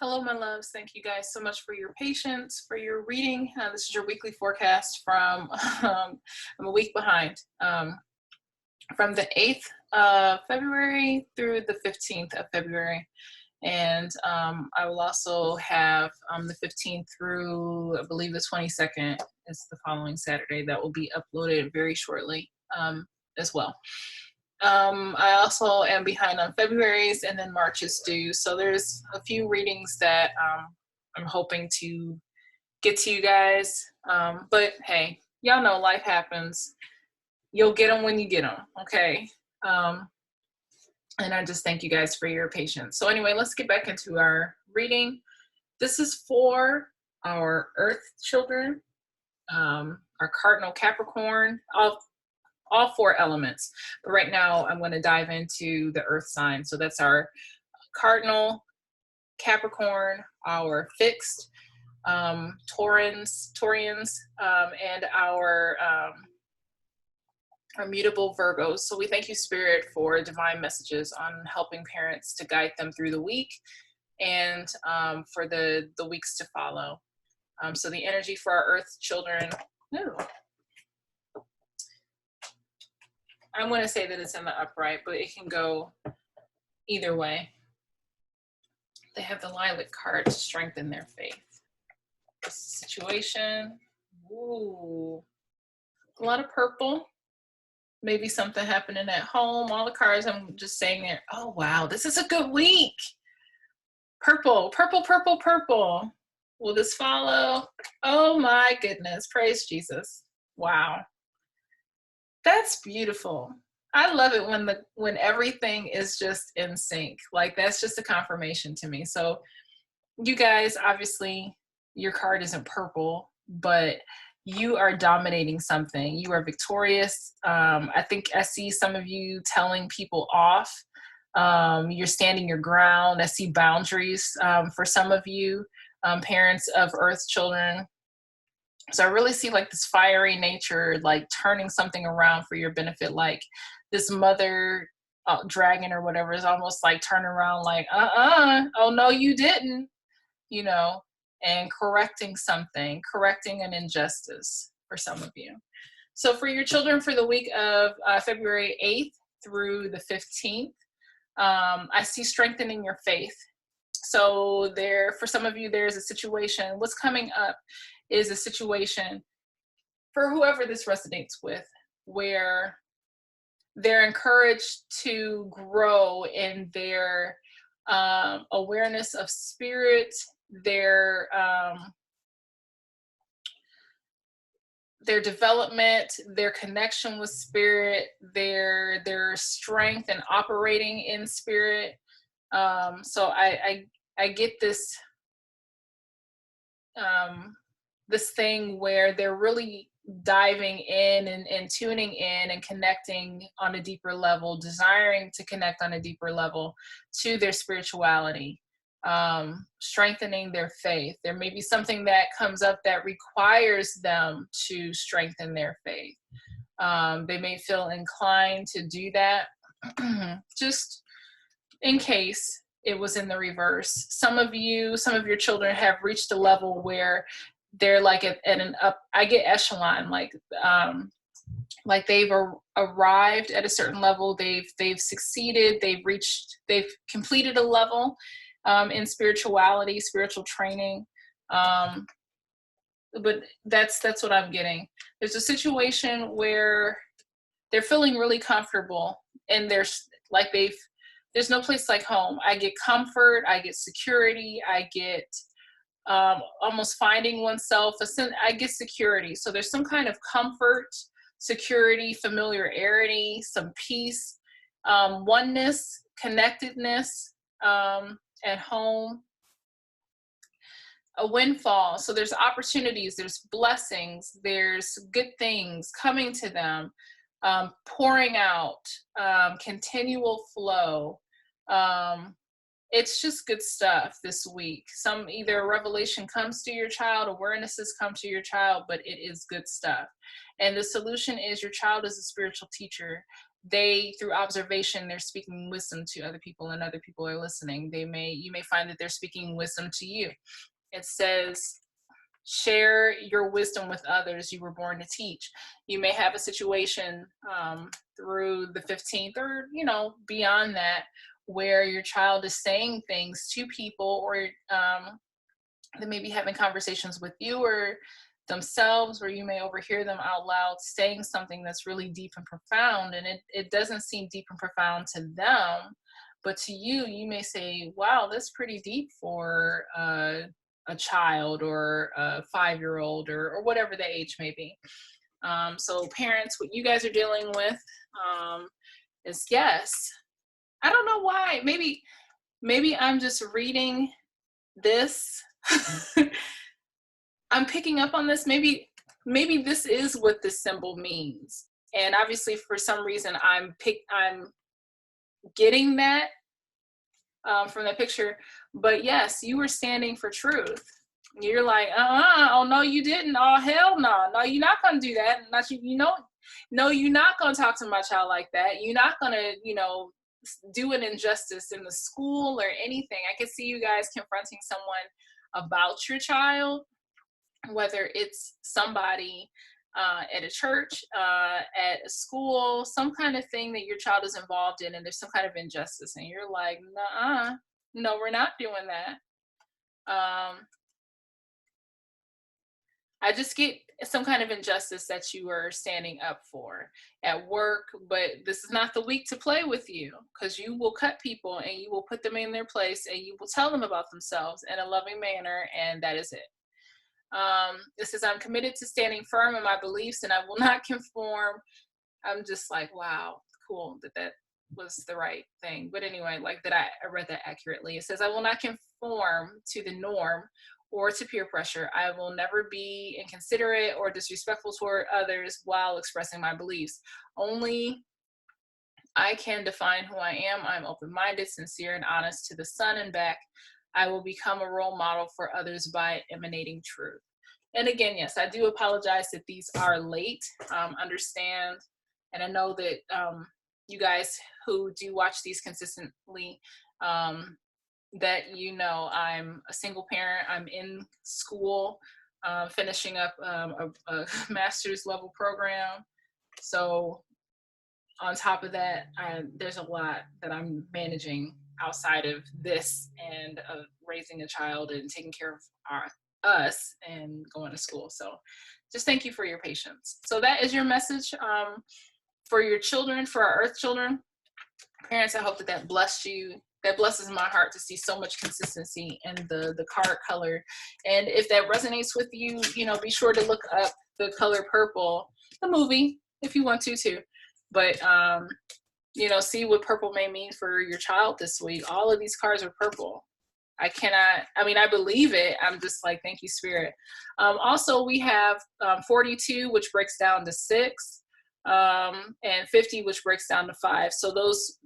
Hello, my loves. Thank you guys so much for your patience, for your reading. This is your weekly forecast from, I'm a week behind, from the 8th of February through the 15th of February. And I will also have the 15th through, I believe, the 22nd is the following Saturday that will be uploaded very shortly as well. I also am behind on February's, and then March is due. So there's a few readings that I'm hoping to get to you guys. But hey, y'all know life happens. You'll get them when you get them, okay? And I just thank you guys for your patience. So anyway, let's get back into our reading. This is for our Earth children, our Cardinal Capricorn, all four elements. But right now I'm going to dive into the Earth sign. So that's our Cardinal, Capricorn, our fixed, Taurians, and our mutable Virgos. So we thank you, Spirit, for divine messages on helping parents to guide them through the week and for the weeks to follow. So the energy for our Earth children, I'm going to say that it's in the upright, but it can go either way. They have the lilac card to strengthen their faith. This situation, ooh, a lot of purple. Maybe something happening at home. All the cards I'm just saying there. Oh, wow, this is a good week. Purple, purple, purple, purple. Will this follow? Oh my goodness, praise Jesus. Wow. That's beautiful. I love it when everything is just in sync. Like, that's just a confirmation to me. So you guys, obviously your card isn't purple, but you are dominating something. You are victorious. I think I see some of you telling people off. You're standing your ground. I see boundaries for some of you, parents of Earth children. So I really see like this fiery nature, like turning something around for your benefit. Like this mother dragon or whatever is almost like turning around like, oh no, you didn't, you know, and correcting something, correcting an injustice for some of you. So for your children for the week of February 8th through the 15th, I see strengthening your faith. So there, for some of you, there's a situation. What's coming up is a situation for whoever this resonates with, where they're encouraged to grow in their awareness of spirit, their development, their connection with spirit, their strength and operating in spirit. So I get this this thing where they're really diving in and tuning in and connecting on a deeper level, desiring to connect on a deeper level to their spirituality, strengthening their faith. There may be something that comes up that requires them to strengthen their faith. They may feel inclined to do that just in case it was in the reverse. Some of your children have reached a level where they're like at an up, I get echelon, like they've arrived at a certain level, they've succeeded, they've completed a level in spirituality, spiritual training. But that's what I'm getting. There's a situation where they're feeling really comfortable, and there's no place like home. I get comfort, I get security, I get almost finding oneself. I get security. So there's some kind of comfort, security, familiarity, some peace, oneness, connectedness at home, a windfall. So there's opportunities, there's blessings, there's good things coming to them, pouring out, continual flow. It's just good stuff this week. Either a revelation comes to your child, awarenesses come to your child, but it is good stuff. And the solution is your child is a spiritual teacher. they, through observation, they're speaking wisdom to other people and other people are listening. You may find that they're speaking wisdom to you. It says, share your wisdom with others. You were born to teach. You may have a situation through the 15th or, beyond that, where your child is saying things to people, or they may be having conversations with you or themselves, where you may overhear them out loud saying something that's really deep and profound, and it doesn't seem deep and profound to them, but to you, you may say, wow, that's pretty deep for a child or a 5-year-old or whatever the age may be. So parents, what you guys are dealing with is, yes, I don't know why, maybe I'm just reading this. I'm picking up on this. Maybe this is what this symbol means. And obviously for some reason I'm getting that from the picture. But yes, you were standing for truth. You're like, oh no, you didn't. Oh hell no. No, you're not gonna do that. No, you're not gonna talk to my child like that. You're not gonna, do an injustice in the school or anything. I could see you guys confronting someone about your child, whether it's somebody at a church, at a school, some kind of thing that your child is involved in, and there's some kind of injustice, and you're like, nuh-uh, no, we're not doing that. I just get some kind of injustice that you are standing up for at work, but this is not the week to play with you, because you will cut people and you will put them in their place and you will tell them about themselves in a loving manner, and that is it. It says, I'm committed to standing firm in my beliefs and I will not conform. I'm just like, wow, cool that was the right thing. But anyway, like that, I read that accurately. It says, I will not conform to the norm or to peer pressure. I will never be inconsiderate or disrespectful toward others while expressing my beliefs. Only I can define who I am. I'm open-minded, sincere, and honest to the sun and back. I will become a role model for others by emanating truth. And again, yes, I do apologize that these are late. Understand, and I know that you guys who do watch these consistently, that I'm a single parent. I'm in school, finishing up a master's level program. So on top of that, there's a lot that I'm managing outside of this and of raising a child and taking care of us and going to school. So just thank you for your patience. So that is your message for your children, for our earth children. Parents, I hope that blessed you. That blesses my heart to see so much consistency in the card color. And if that resonates with you, be sure to look up the color purple, the movie, if you want to too. But, see what purple may mean for your child this week. All of these cards are purple. I believe it. I'm just like, thank you, Spirit. Also, we have 42, which breaks down to 6, and 50, which breaks down to 5. So those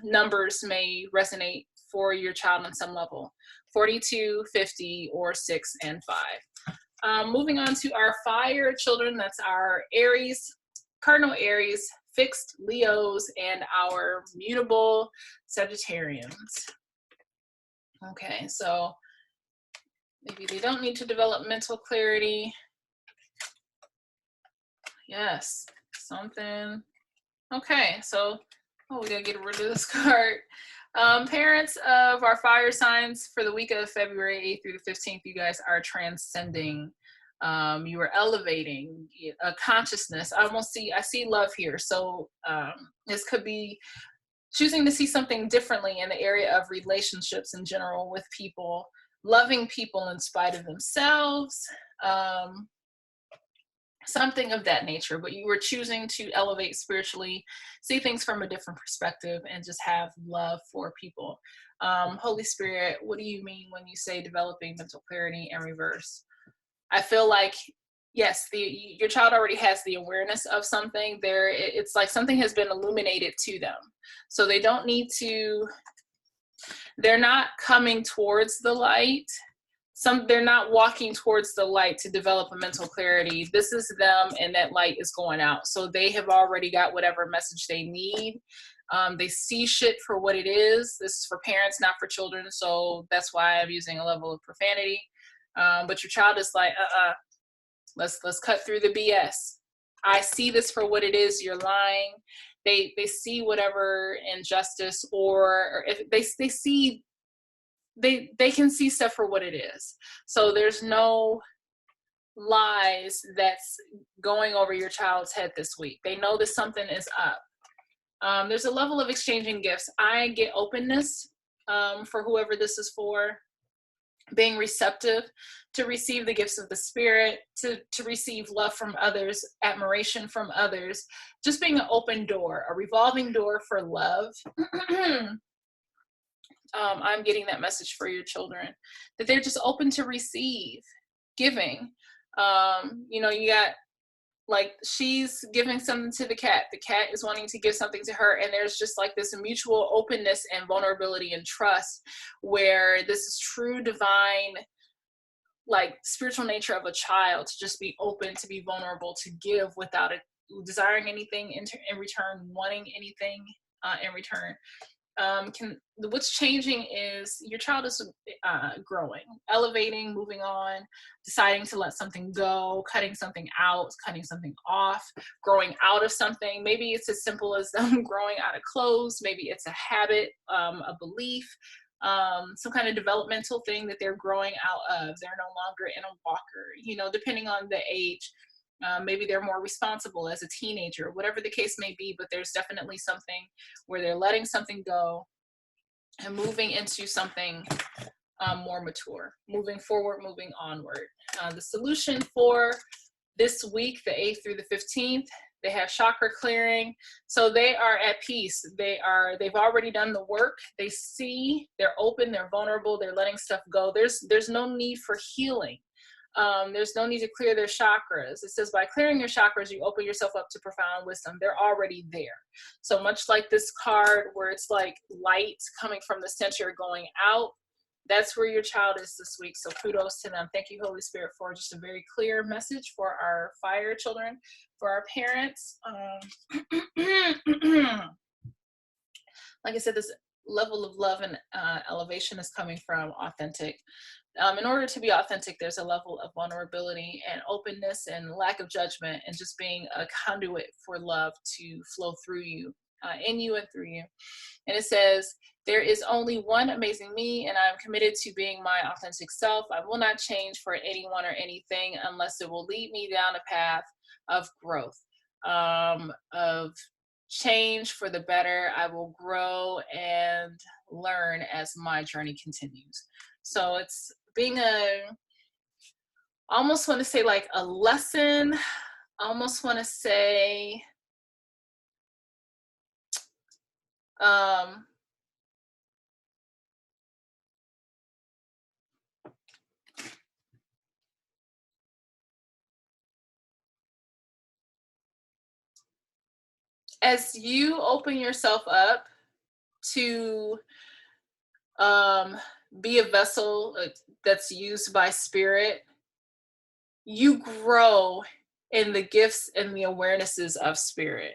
numbers may resonate for your child on some level. 42, 50, or 6 and 5. Moving on to our fire children, that's our Aries, cardinal Aries, fixed Leos, and our mutable Sagittarians. Okay, so maybe they don't need to develop mental clarity. Yes, something. Okay, so, we gotta get rid of this card. Parents of our fire signs, for the week of February 8th through the 15th, you guys are transcending. You are elevating a consciousness. I see love here. So this could be choosing to see something differently in the area of relationships in general with people, loving people in spite of themselves, something of that nature. But you were choosing to elevate spiritually, see things from a different perspective, and just have love for people. Holy Spirit, what do you mean when you say developing mental clarity in reverse? I feel like, yes, your child already has the awareness of something there. It's like something has been illuminated to them. So they don't need to, they're not coming towards the light they're not walking towards the light to develop a mental clarity. This is them, and that light is going out. So they have already got whatever message they need. They see shit for what it is. This is for parents, not for children. So that's why I'm using a level of profanity. But your child is like, let's cut through the BS. I see this for what it is. You're lying. They see whatever injustice, or if they see, they can see stuff for what it is. So there's no lies that's going over your child's head this week. They know that something is up. There's a level of exchanging gifts. I get openness for whoever this is for, being receptive to receive the gifts of the Spirit, to receive love from others, admiration from others, just being an open door, a revolving door for love. I'm getting that message for your children, that they're just open to receive, giving. You know, you got, like, she's giving something to the cat is wanting to give something to her, and there's just like this mutual openness and vulnerability and trust, where this is true divine, like, spiritual nature of a child, to just be open, to be vulnerable, to give without desiring anything in return, wanting anything in return. What's changing is your child is growing, elevating, moving on, deciding to let something go, cutting something out, cutting something off, growing out of something. Maybe it's as simple as them growing out of clothes. Maybe it's a habit, a belief, some kind of developmental thing that they're growing out of. They're no longer in a walker, you know, depending on the age. Maybe they're more responsible as a teenager, whatever the case may be, but there's definitely something where they're letting something go and moving into something more mature, moving forward, moving onward. The solution for this week, the 8th through the 15th, they have chakra clearing. So they are at peace. They've already done the work. They see, they're open, they're vulnerable, they're letting stuff go. There's no need for healing. There's no need to clear their chakras. It says by clearing your chakras, you open yourself up to profound wisdom. They're already there. So much like this card where it's like light coming from the center going out, that's where your child is this week. So kudos to them. Thank you, Holy Spirit, for just a very clear message for our fire children, for our parents. Like I said, this level of love and elevation is coming from authentic. In order to be authentic, there's a level of vulnerability and openness and lack of judgment, and just being a conduit for love to flow through you, in you and through you. And it says, there is only one amazing me, and I'm committed to being my authentic self. I will not change for anyone or anything unless it will lead me down a path of growth, of change for the better. I will grow and learn as my journey continues. So it's being almost want to say like a lesson, almost want to say, as you open yourself up to be a vessel that's used by Spirit, you grow in the gifts and the awarenesses of Spirit.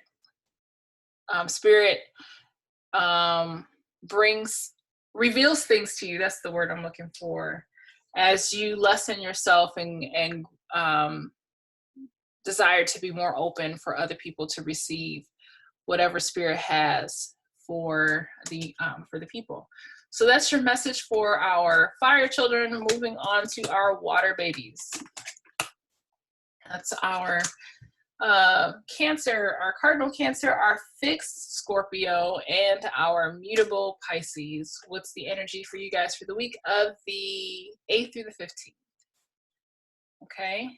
Spirit reveals things to you. That's the word I'm looking for. As you lessen yourself and desire to be more open for other people to receive whatever Spirit has for the people. So that's your message for our fire children. Moving on to our water babies. That's our Cancer, our cardinal Cancer, our fixed Scorpio, and our mutable Pisces. What's the energy for you guys for the week of the 8th through the 15th? Okay.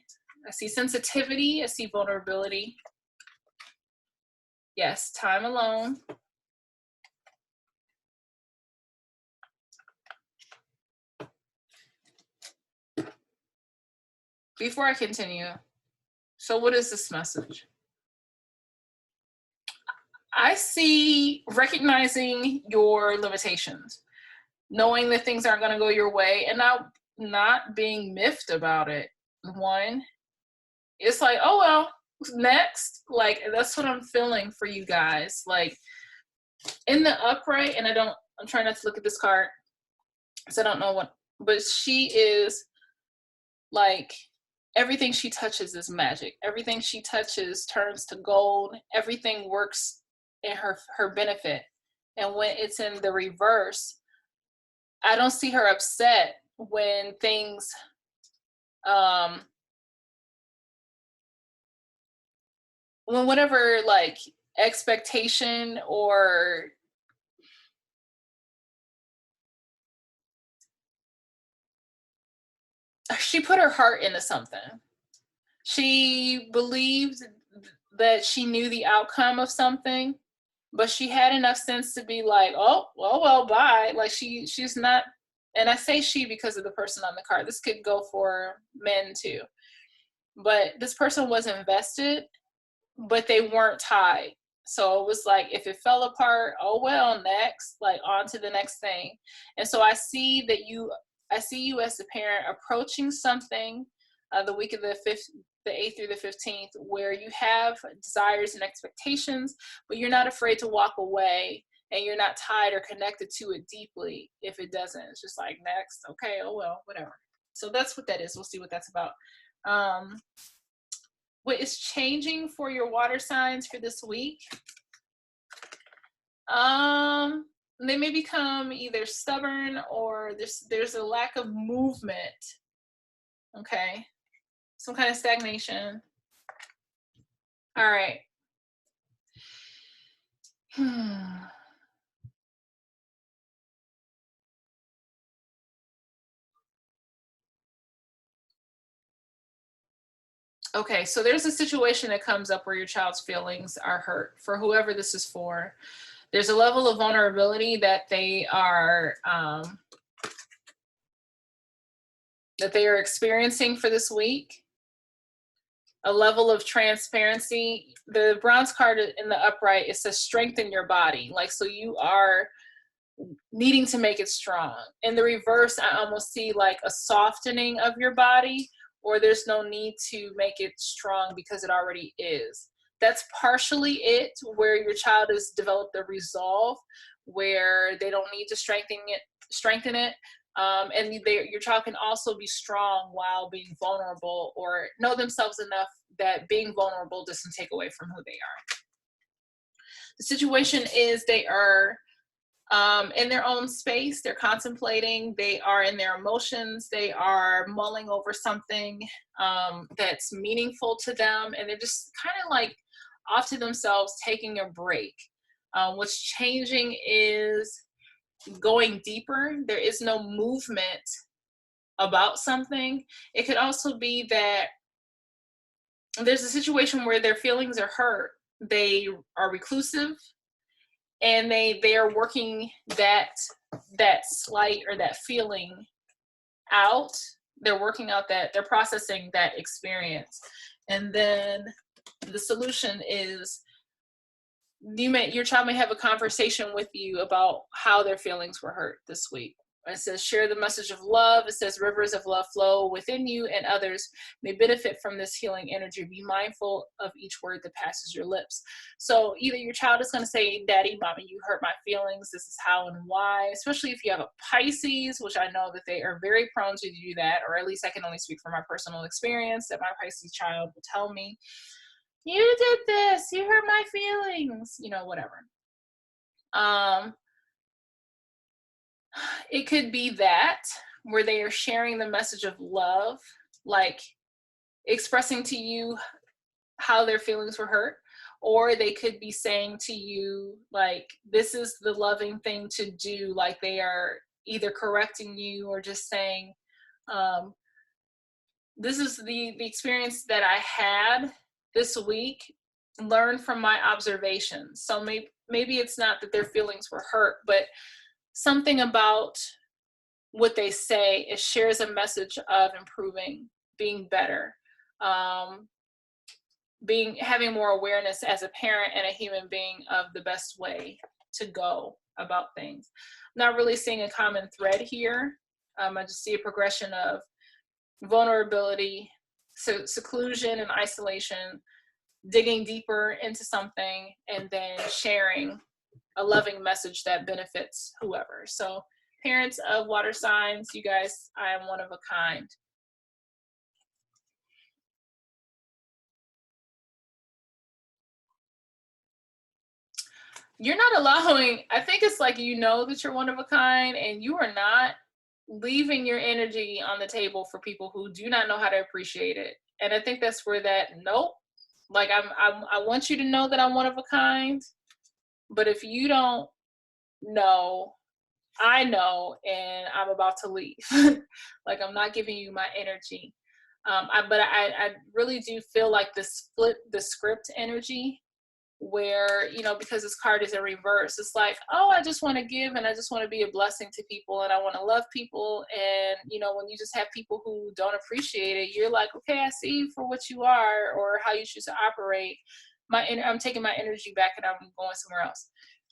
I see sensitivity. I see vulnerability. Yes, time alone. Before I continue, so what is this message? I see recognizing your limitations, knowing that things aren't going to go your way, and not not being miffed about it. One, it's like, oh well, next. Like, that's what I'm feeling for you guys. Like, in the upright, and I'm trying not to look at this card, so I don't know what, but she is like, everything she touches is magic. Everything she touches turns to gold. Everything works in her benefit. And when it's in the reverse, I don't see her upset when things when whatever like expectation or she put her heart into something. She believed that she knew the outcome of something, but she had enough sense to be like, oh, well, bye. Like she's not, and I say she because of the person on the card. This could go for men too. But this person was invested, but they weren't tied. So it was like, if it fell apart, oh well, next, like on to the next thing. And so I see you as a parent approaching something the week of the 8th through the 15th, where you have desires and expectations, but you're not afraid to walk away, and you're not tied or connected to it deeply if it doesn't. It's just like, next, okay, oh well, whatever. So that's what that is. We'll see what that's about. What is changing for your water signs for this week? They may become either stubborn, or there's a lack of movement. Okay, some kind of stagnation. All right. Okay, so there's a situation that comes up where your child's feelings are hurt, for whoever this is for. There's a level of vulnerability that they are experiencing for this week. A level of transparency. The bronze card in the upright, it says strengthen your body. Like, so you are needing to make it strong. In the reverse, I almost see like a softening of your body, or there's no need to make it strong because it already is. That's partially it, where your child has developed a resolve where they don't need to strengthen it. And your child can also be strong while being vulnerable, or know themselves enough that being vulnerable doesn't take away from who they are. The situation is they are in their own space. They're contemplating. They are in their emotions. They are mulling over something that's meaningful to them. And they're just kind of like off to themselves, taking a break. What's changing is going deeper. There is no movement about something. It could also be that there's a situation where their feelings are hurt. They are reclusive, and they are working that slight or that feeling out. They're working out that, they're processing that experience. And then the solution is your child may have a conversation with you about how their feelings were hurt this week. It says, share the message of love. It says, rivers of love flow within you, and others may benefit from this healing energy. Be mindful of each word that passes your lips. So either your child is going to say, Daddy, Mommy, you hurt my feelings. This is how and why, especially if you have a Pisces, which I know that they are very prone to do that, or at least I can only speak from my personal experience, that my Pisces child will tell me, you did this, you hurt my feelings, whatever. It could be that, where they are sharing the message of love, like expressing to you how their feelings were hurt, or they could be saying to you, like, this is the loving thing to do, like they are either correcting you or just saying, this is the experience that I had this week, learn from my observations. So maybe it's not that their feelings were hurt, but something about what they say, it shares a message of improving, being better, having more awareness as a parent and a human being of the best way to go about things. Not really seeing a common thread here. I just see a progression of vulnerability, seclusion and isolation, digging deeper into something, and then sharing a loving message that benefits whoever. So parents of water signs, you guys, I am one of a kind. You're not allowing, I think it's like, you know that you're one of a kind and you are not leaving your energy on the table for people who do not know how to appreciate it. And I think that's where that, nope, like I want you to know that I'm one of a kind, but if you don't know, I know, and I'm about to leave. Like, I'm not giving you my energy. But I really do feel like this flip the script energy, where, you know, because this card is in reverse, it's like, oh, I just want to give and I just want to be a blessing to people and I want to love people. And, you know, when you just have people who don't appreciate it, you're like, okay, I see you for what you are or how you choose to operate. I'm taking my energy back and I'm going somewhere else.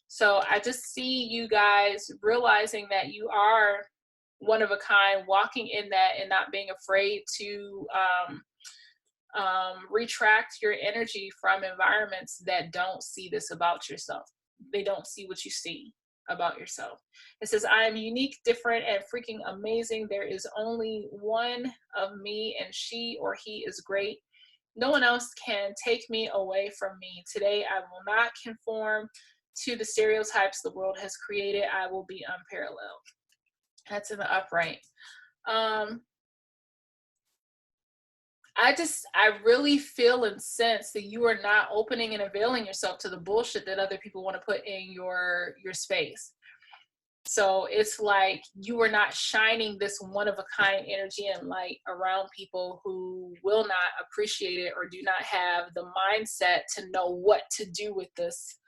So I just see you guys realizing that you are one of a kind, walking in that and not being afraid to retract your energy from environments that don't see this about yourself. They don't see what you see about yourself. It says, I am unique, different, and freaking amazing. There is only one of me, and she or he is great. No one else can take me away from me. Today, I will not conform to the stereotypes the world has created. I will be unparalleled. That's in the upright. I really feel and sense that you are not opening and availing yourself to the bullshit that other people want to put in your space. So it's like you are not shining this one of a kind energy and light around people who will not appreciate it or do not have the mindset to know what to do with this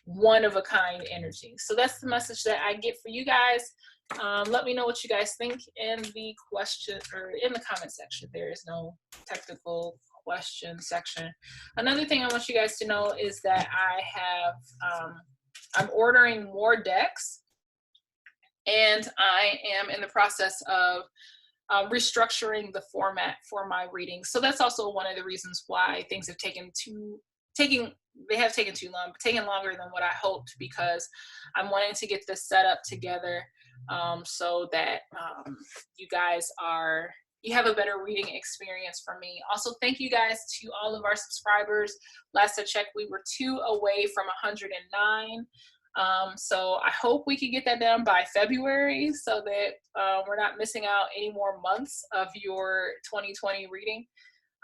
one of a kind energy. So that's the message that I get for you guys. Let me know what you guys think in the question or in the comment section. There is no technical question section. Another thing I want you guys to know is that I have, I'm ordering more decks, and I am in the process of restructuring the format for my readings. So that's also one of the reasons why things have taken too long, taken longer than what I hoped, because I'm wanting to get this set up together so that you have a better reading experience from me. Also, thank you guys to all of our subscribers. Last I checked, we were 2 away from 109. So I hope we can get that done by February so that we're not missing out any more months of your 2020 reading.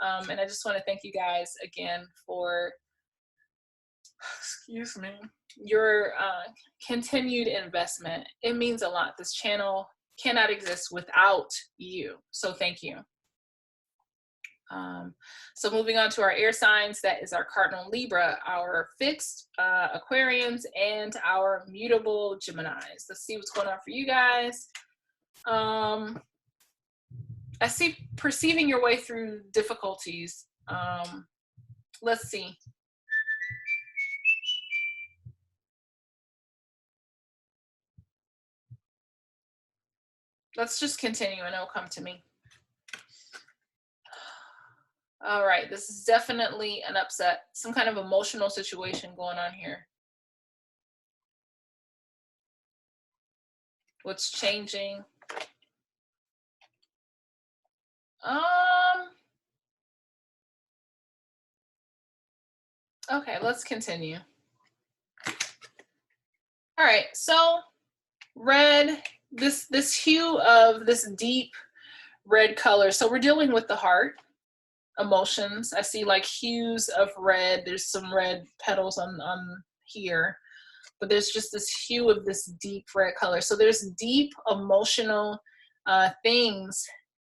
And I just want to thank you guys again for, excuse me, your continued investment. It means a lot. This channel cannot exist without you. So thank you. So moving on to our air signs, that is our cardinal Libra, our fixed Aquarians, and our mutable Geminis. Let's see what's going on for you guys. I see perceiving your way through difficulties. Let's see. Let's just continue and it'll come to me. All right, this is definitely an upset, some kind of emotional situation going on here. What's changing? Okay, let's continue. All right, so red, this hue of this deep red color. So we're dealing with the heart, emotions. I see like hues of red. There's some red petals on here, but there's just this hue of this deep red color. So there's deep emotional things.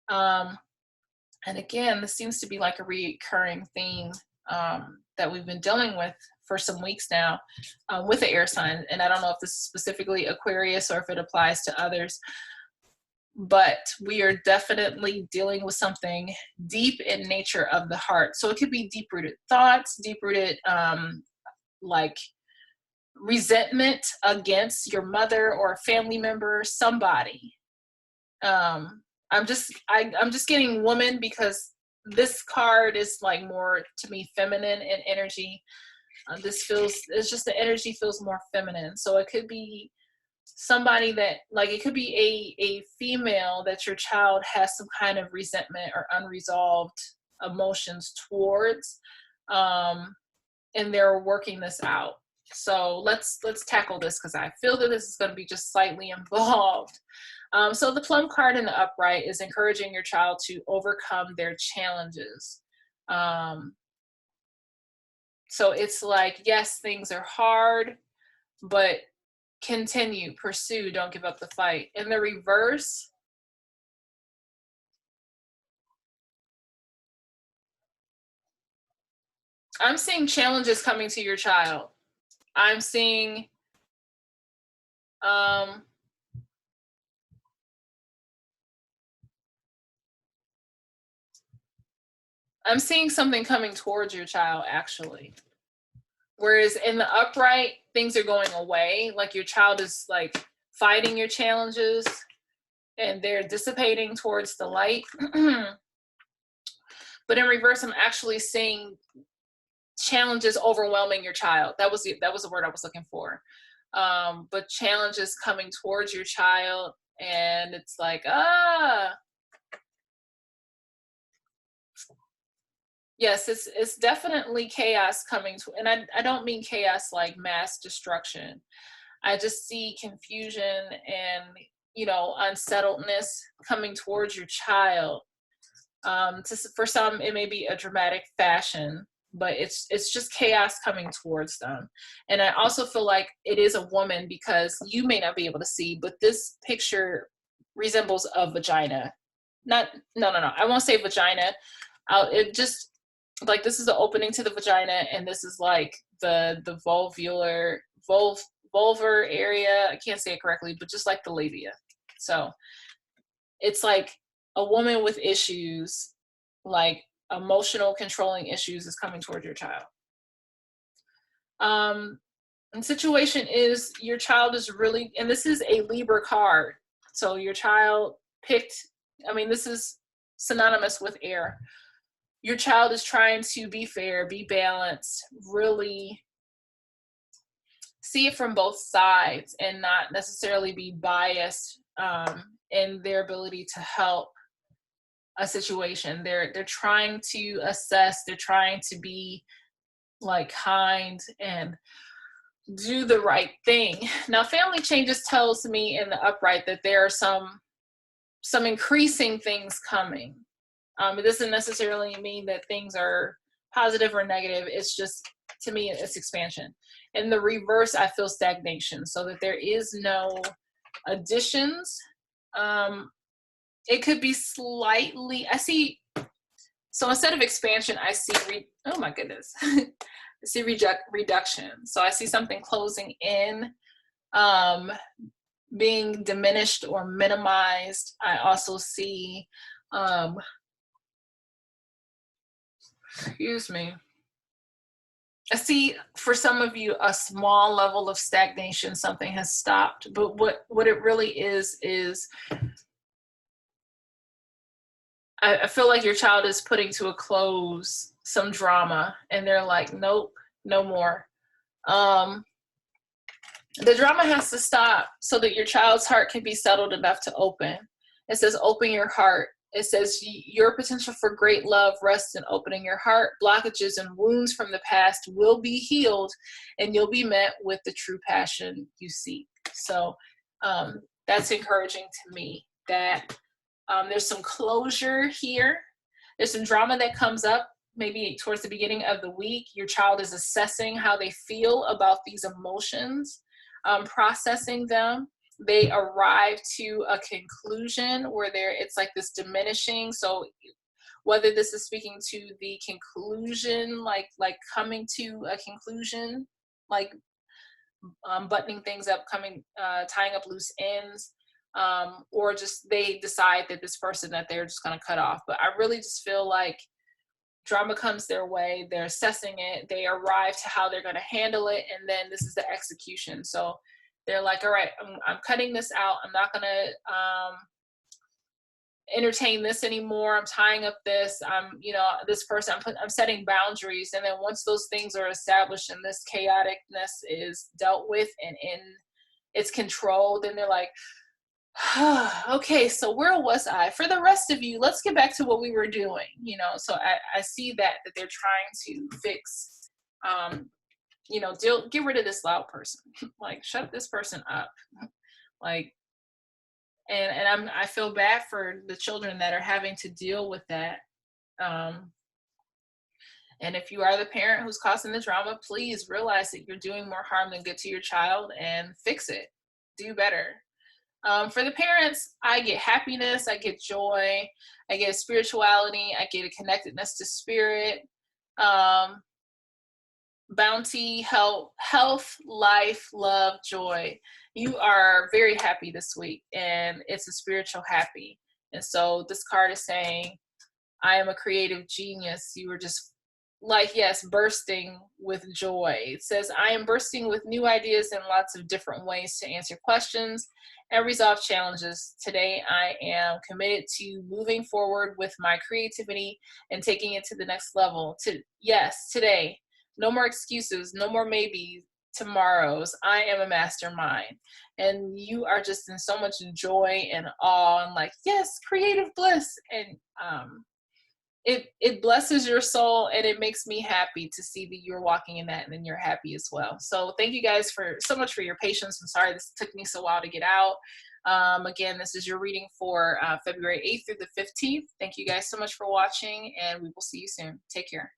And again, this seems to be like a recurring theme that we've been dealing with for some weeks now with the air sign. And I don't know if this is specifically Aquarius or if it applies to others, but we are definitely dealing with something deep in nature of the heart. So it could be deep-rooted thoughts, deep-rooted like resentment against your mother or a family member, somebody. I'm just getting woman because this card is like more to me feminine in energy. It's just the energy feels more feminine. So it could be somebody that, like, it could be a female that your child has some kind of resentment or unresolved emotions towards, and they're working this out. So let's tackle this because I feel that this is going to be just slightly involved. So the plum card in the upright is encouraging your child to overcome their challenges. So it's like, yes, things are hard, but continue, pursue, don't give up the fight. In the reverse, I'm seeing challenges coming to your child. I'm seeing I'm seeing something coming towards your child, actually. Whereas in the upright, things are going away. Like your child is like fighting your challenges and they're dissipating towards the light. But in reverse, I'm actually seeing challenges overwhelming your child. That was the word I was looking for. But challenges coming towards your child, and it's like, yes, it's definitely chaos coming to, and I don't mean chaos like mass destruction. I just see confusion and, unsettledness coming towards your child. For some, it may be a dramatic fashion, but it's just chaos coming towards them. And I also feel like it is a woman because you may not be able to see, but this picture resembles a vagina. No. I won't say vagina. It just, like, this is the opening to the vagina, and this is like the vulvar area. I can't say it correctly, but just like the labia. So it's like a woman with issues, like emotional controlling issues, is coming toward your child. And situation is your child is really, and this is a Libra card. So your child picked, this is synonymous with air. Your child is trying to be fair, be balanced, really see it from both sides and not necessarily be biased in their ability to help a situation. They're trying to assess, they're trying to be like kind and do the right thing. Now, family changes tells me in the upright that there are some increasing things coming. It doesn't necessarily mean that things are positive or negative. It's just, to me, it's expansion. In the reverse, I feel stagnation, so that there is no additions. It could be slightly, I see, so instead of expansion, I see, oh my goodness, I see reduction. So I see something closing in, being diminished or minimized. I also see, excuse me, I see for some of you a small level of stagnation. Something has stopped, but what it really is I feel like your child is putting to a close some drama, and they're like, nope, no more. The drama has to stop so that your child's heart can be settled enough to open. It says, open your heart. It says your potential for great love rests in opening your heart. Blockages and wounds from the past will be healed, and you'll be met with the true passion you seek. So that's encouraging to me that there's some closure here. There's some drama that comes up maybe towards the beginning of the week. Your child is assessing how they feel about these emotions, processing them. They arrive to a conclusion where it's like this diminishing. So whether this is speaking to the conclusion, like coming to a conclusion, like buttoning things up, tying up loose ends, or just they decide that this person that they're just going to cut off. But I really just feel like drama comes their way, they're assessing it, they arrive to how they're going to handle it, and then this is the execution. So they're like, all right, I'm cutting this out. I'm not going to entertain this anymore. I'm tying up this. I'm, you know, this person, I'm setting boundaries. And then once those things are established and this chaoticness is dealt with and in its control, then they're like, okay, so where was I? For the rest of you, let's get back to what we were doing, you know? So I see that they're trying to fix, you know, get rid of this loud person. Like, shut this person up. Like, and I feel bad for the children that are having to deal with that. And if you are the parent who's causing the drama, please realize that you're doing more harm than good to your child and fix it. Do better. For the parents, I get happiness, I get joy, I get spirituality, I get a connectedness to spirit, bounty, health, life, love, joy. You are very happy this week, and it's a spiritual happy. And so this card is saying, I am a creative genius. You were just like, yes, bursting with joy. It says, I am bursting with new ideas and lots of different ways to answer questions and resolve challenges. Today, I am committed to moving forward with my creativity and taking it to the next level. Yes, today, no more excuses, no more maybe tomorrows. I am a mastermind. And you are just in so much joy and awe and like, yes, creative bliss. And it blesses your soul, and it makes me happy to see that you're walking in that, and then you're happy as well. So thank you guys so much for your patience. I'm sorry this took me so while to get out. Again, this is your reading for February 8th through the 15th. Thank you guys so much for watching, and we will see you soon. Take care.